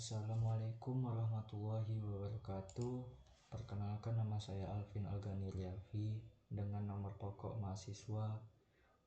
Assalamualaikum warahmatullahi wabarakatuh. Perkenalkan, nama saya Alvin Algani Rialfi dengan nomor pokok mahasiswa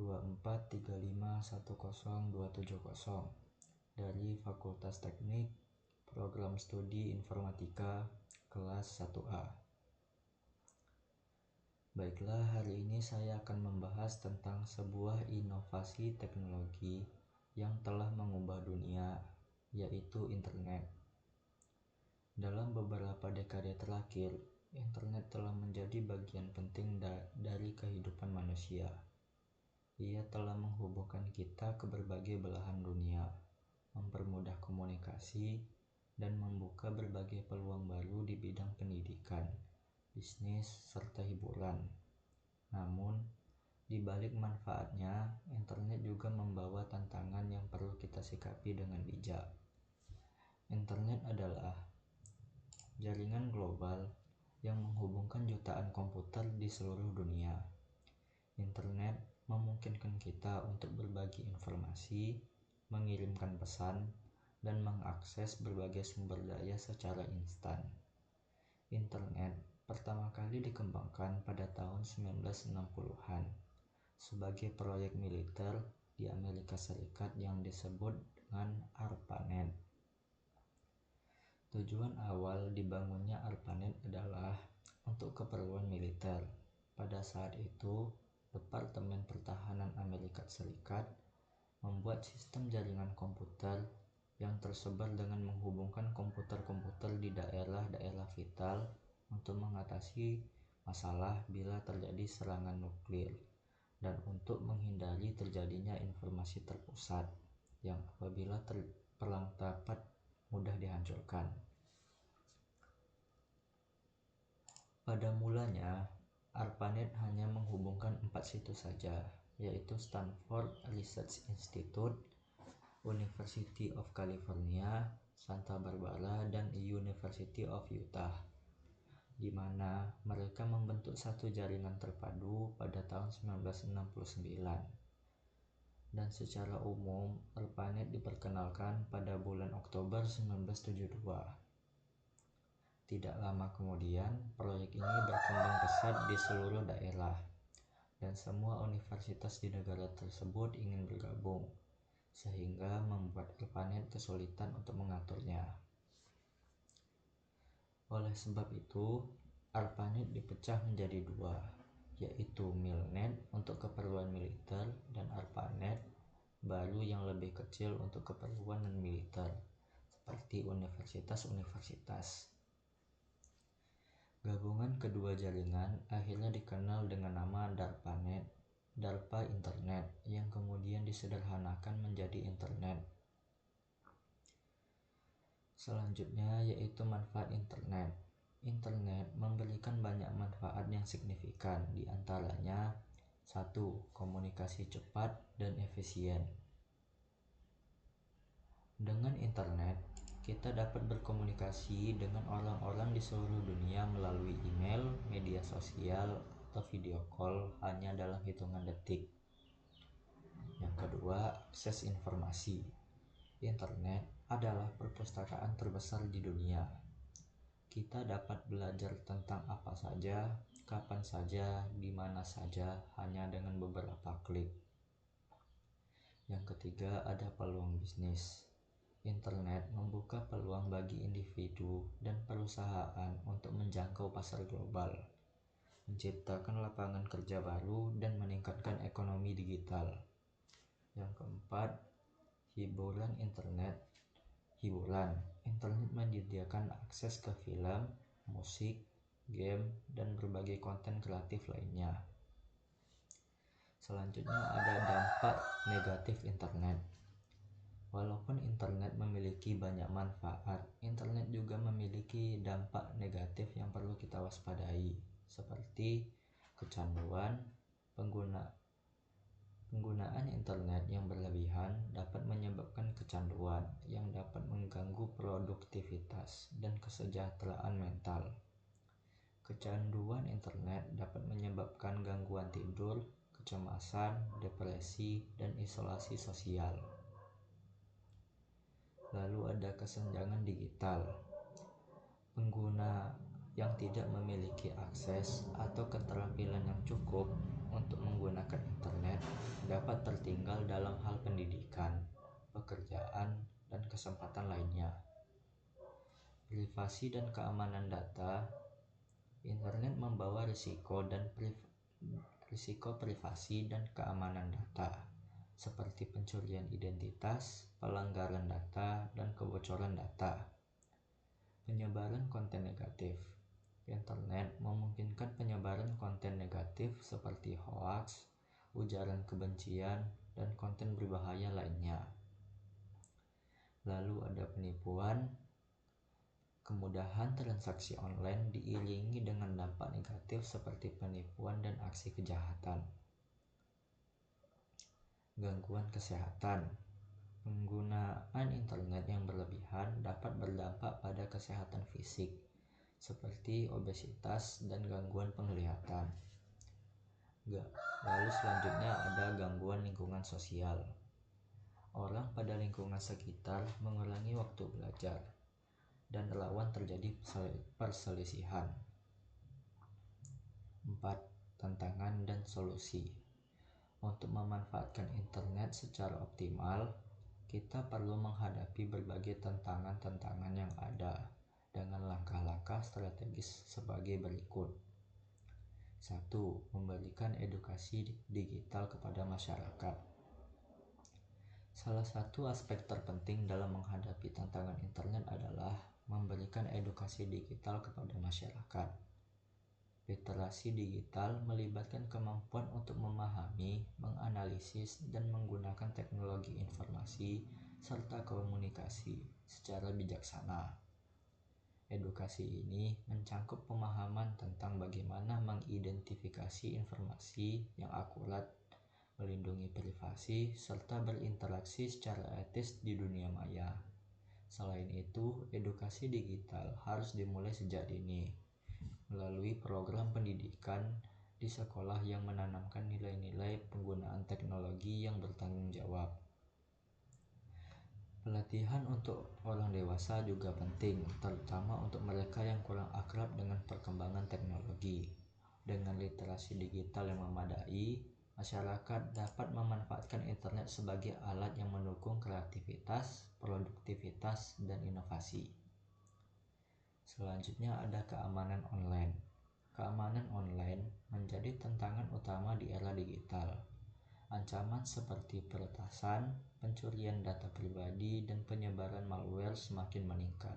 243510270 dari Fakultas Teknik Program Studi Informatika kelas 1A. Baiklah, hari ini saya akan membahas tentang sebuah inovasi teknologi yang telah mengubah dunia, yaitu internet. Dalam beberapa dekade terakhir, internet telah menjadi bagian penting dari kehidupan manusia. Ia telah menghubungkan kita ke berbagai belahan dunia, mempermudah komunikasi, dan membuka berbagai peluang baru di bidang pendidikan, bisnis, serta hiburan. Namun, di balik manfaatnya, internet juga membawa tantangan yang perlu kita sikapi dengan bijak. Internet adalah jaringan global yang menghubungkan jutaan komputer di seluruh dunia. Internet memungkinkan kita untuk berbagi informasi, mengirimkan pesan, dan mengakses berbagai sumber daya secara instan. Internet pertama kali dikembangkan pada tahun 1960-an sebagai proyek militer di Amerika Serikat yang disebut dengan ARPANET. Tujuan awal dibangunnya ARPANET adalah untuk keperluan militer. Pada saat itu, Departemen Pertahanan Amerika Serikat membuat sistem jaringan komputer yang tersebar dengan menghubungkan komputer-komputer di daerah-daerah vital untuk mengatasi masalah bila terjadi serangan nuklir dan untuk menghindari terjadinya informasi terpusat yang apabila perang dapat mudah dihancurkan. Pada mulanya, ARPANET hanya menghubungkan 4 situs saja, yaitu Stanford Research Institute, University of California, Santa Barbara, dan University of Utah, di mana mereka membentuk satu jaringan terpadu pada tahun 1969. Dan secara umum, ARPANET diperkenalkan pada bulan Oktober 1972. Tidak lama kemudian, proyek ini berkembang pesat di seluruh daerah, dan semua universitas di negara tersebut ingin bergabung, sehingga membuat ARPANET kesulitan untuk mengaturnya. Oleh sebab itu, ARPANET dipecah menjadi dua, yaitu MILNET untuk keperluan militer dan ARPANET baru yang lebih kecil untuk keperluan non-militer, seperti universitas-universitas. Gabungan kedua jaringan akhirnya dikenal dengan nama DARPANET, DARPA Internet, yang kemudian disederhanakan menjadi Internet. Selanjutnya yaitu manfaat internet. Internet memberikan banyak manfaat yang signifikan, di antaranya 1. Komunikasi cepat dan efisien. Dengan internet, kita dapat berkomunikasi dengan orang-orang di seluruh dunia melalui email, media sosial, atau video call hanya dalam hitungan detik. Yang kedua, akses informasi. Internet adalah perpustakaan terbesar di dunia. Kita dapat belajar tentang apa saja, kapan saja, di mana saja, hanya dengan beberapa klik. Yang ketiga, ada peluang bisnis. Internet membuka peluang bagi individu dan perusahaan untuk menjangkau pasar global, menciptakan lapangan kerja baru, dan meningkatkan ekonomi digital. Yang keempat, hiburan. Internet menyediakan akses ke film, musik, game, dan berbagai konten kreatif lainnya. Selanjutnya ada dampak negatif internet. Walaupun internet memiliki banyak manfaat, internet juga memiliki dampak negatif yang perlu kita waspadai, seperti kecanduan. Penggunaan internet yang berlebihan dapat menyebabkan kecanduan yang dapat mengganggu produktivitas dan kesejahteraan mental. Kecanduan internet dapat menyebabkan gangguan tidur, kecemasan, depresi, dan isolasi sosial. Lalu ada kesenjangan digital. Pengguna yang tidak memiliki akses atau keterampilan yang cukup untuk menggunakan internet dapat tertinggal dalam hal pendidikan, pekerjaan, dan kesempatan lainnya. Privasi dan keamanan data. Internet membawa risiko privasi dan keamanan data, seperti pencurian identitas, pelanggaran data, dan kebocoran data. Penyebaran konten negatif. Internet memungkinkan penyebaran konten negatif seperti hoaks, ujaran kebencian, dan konten berbahaya lainnya. Lalu ada penipuan. Kemudahan transaksi online diiringi dengan dampak negatif seperti penipuan dan aksi kejahatan. Gangguan kesehatan. Penggunaan internet yang berlebihan dapat berdampak pada kesehatan fisik, seperti obesitas dan gangguan penglihatan. Lalu selanjutnya ada gangguan lingkungan sosial. Orang pada lingkungan sekitar mengurangi waktu belajar dan rawan terjadi perselisihan. 4. Tantangan dan solusi. Untuk memanfaatkan internet secara optimal, kita perlu menghadapi berbagai tantangan yang ada dengan langkah-langkah strategis sebagai berikut. 1. Memberikan edukasi digital kepada masyarakat. Salah satu aspek terpenting dalam menghadapi tantangan internet adalah memberikan edukasi digital kepada masyarakat. Literasi digital melibatkan kemampuan untuk memahami, menganalisis, dan menggunakan teknologi informasi serta komunikasi secara bijaksana. Edukasi ini mencangkup pemahaman tentang bagaimana mengidentifikasi informasi yang akurat, melindungi privasi, serta berinteraksi secara etis di dunia maya. Selain itu, edukasi digital harus dimulai sejak dini, melalui program pendidikan di sekolah yang menanamkan nilai-nilai penggunaan teknologi yang bertanggung jawab. Pelatihan untuk orang dewasa juga penting, terutama untuk mereka yang kurang akrab dengan perkembangan teknologi. Dengan literasi digital yang memadai, masyarakat dapat memanfaatkan internet sebagai alat yang mendukung kreativitas, produktivitas, dan inovasi. Selanjutnya ada keamanan online. Keamanan online menjadi tantangan utama di era digital. Ancaman seperti peretasan, pencurian data pribadi, dan penyebaran malware semakin meningkat.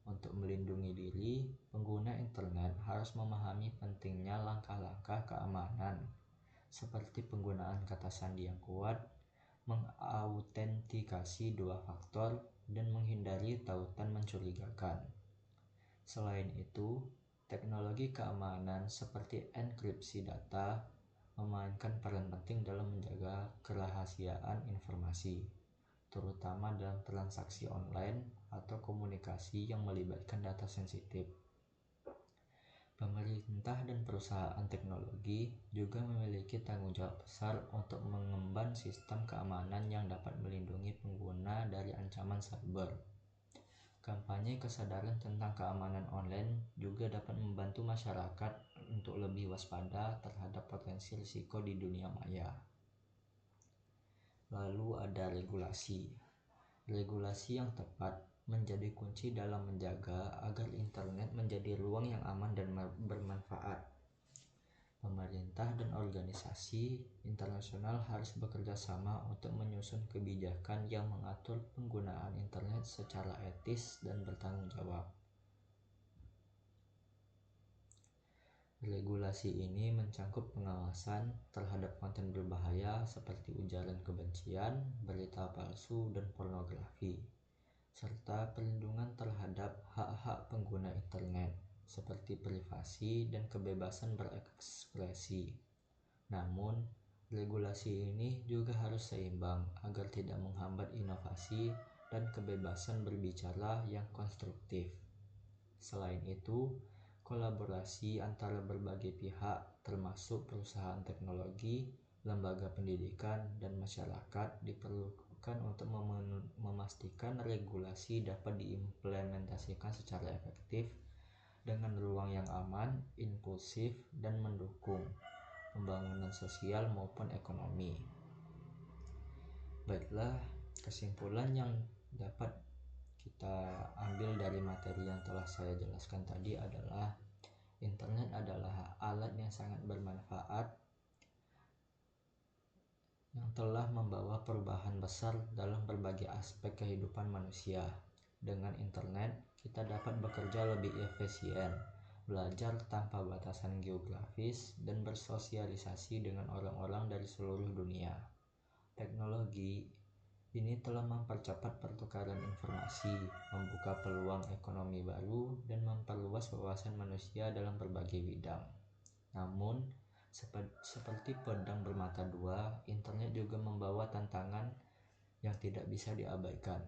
Untuk melindungi diri, pengguna internet harus memahami pentingnya langkah-langkah keamanan, seperti penggunaan kata sandi yang kuat, mengautentikasi 2 faktor, dan menghindari tautan mencurigakan. Selain itu, teknologi keamanan seperti enkripsi data memainkan peran penting dalam menjaga kerahasiaan informasi, terutama dalam transaksi online atau komunikasi yang melibatkan data sensitif. Pemerintah dan perusahaan teknologi juga memiliki tanggung jawab besar untuk mengemban sistem keamanan yang dapat melindungi pengguna dari ancaman cyber. Kampanye kesadaran tentang keamanan online juga dapat membantu masyarakat untuk lebih waspada terhadap potensi risiko di dunia maya. Lalu ada regulasi. Regulasi yang tepat menjadi kunci dalam menjaga agar internet menjadi ruang yang aman dan bermanfaat. Pemerintah dan organisasi internasional harus bekerja sama untuk menyusun kebijakan yang mengatur penggunaan internet secara etis dan bertanggung jawab. Regulasi ini mencangkup pengawasan terhadap konten berbahaya seperti ujaran kebencian, berita palsu, dan pornografi, serta perlindungan terhadap hak-hak pengguna internet seperti privasi dan kebebasan berekspresi. Namun, regulasi ini juga harus seimbang agar tidak menghambat inovasi dan kebebasan berbicara yang konstruktif. Selain itu, kolaborasi antara berbagai pihak termasuk perusahaan teknologi, lembaga pendidikan, dan masyarakat diperlukan untuk memastikan regulasi dapat diimplementasikan secara efektif dengan ruang yang aman, inklusif, dan mendukung pembangunan sosial maupun ekonomi. Baiklah, kesimpulan yang dapat kita ambil dari materi yang telah saya jelaskan tadi adalah internet adalah alat yang sangat bermanfaat yang telah membawa perubahan besar dalam berbagai aspek kehidupan manusia. Dengan internet, kita dapat bekerja lebih efisien, belajar tanpa batasan geografis, dan bersosialisasi dengan orang-orang dari seluruh dunia. Teknologi ini telah mempercepat pertukaran informasi, membuka peluang ekonomi baru, dan memperluas wawasan manusia dalam berbagai bidang. Namun, seperti pedang bermata dua, internet juga membawa tantangan yang tidak bisa diabaikan.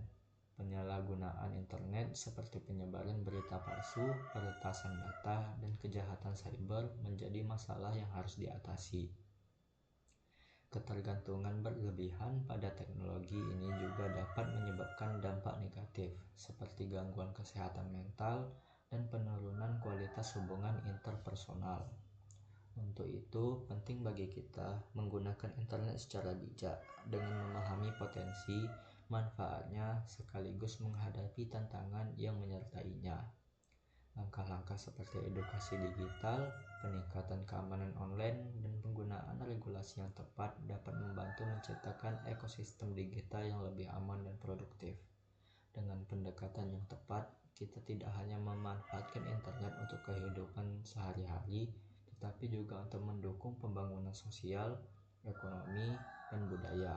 Penyalahgunaan internet seperti penyebaran berita palsu, peretasan data, dan kejahatan cyber menjadi masalah yang harus diatasi. Ketergantungan berlebihan pada teknologi ini juga dapat menyebabkan dampak negatif seperti gangguan kesehatan mental dan penurunan kualitas hubungan interpersonal. Untuk itu, penting bagi kita menggunakan internet secara bijak dengan memahami potensi, manfaatnya, sekaligus menghadapi tantangan yang menyertainya. Langkah-langkah seperti edukasi digital, peningkatan keamanan online, dan penggunaan regulasi yang tepat dapat membantu menciptakan ekosistem digital yang lebih aman dan produktif. Dengan pendekatan yang tepat, kita tidak hanya memanfaatkan internet untuk kehidupan sehari-hari, tetapi juga untuk mendukung pembangunan sosial, ekonomi, dan budaya.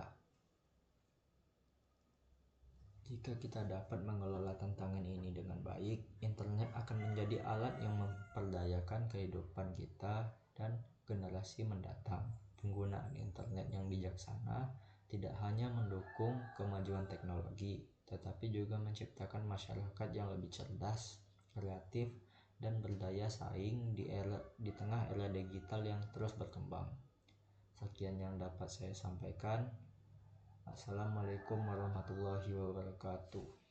Jika kita dapat mengelola tantangan ini dengan baik, internet akan menjadi alat yang memperdayakan kehidupan kita dan generasi mendatang. Penggunaan internet yang bijaksana tidak hanya mendukung kemajuan teknologi, tetapi juga menciptakan masyarakat yang lebih cerdas, kreatif, dan berdaya saing di tengah era digital yang terus berkembang. Sekian yang dapat saya sampaikan. Assalamualaikum warahmatullahi wabarakatuh.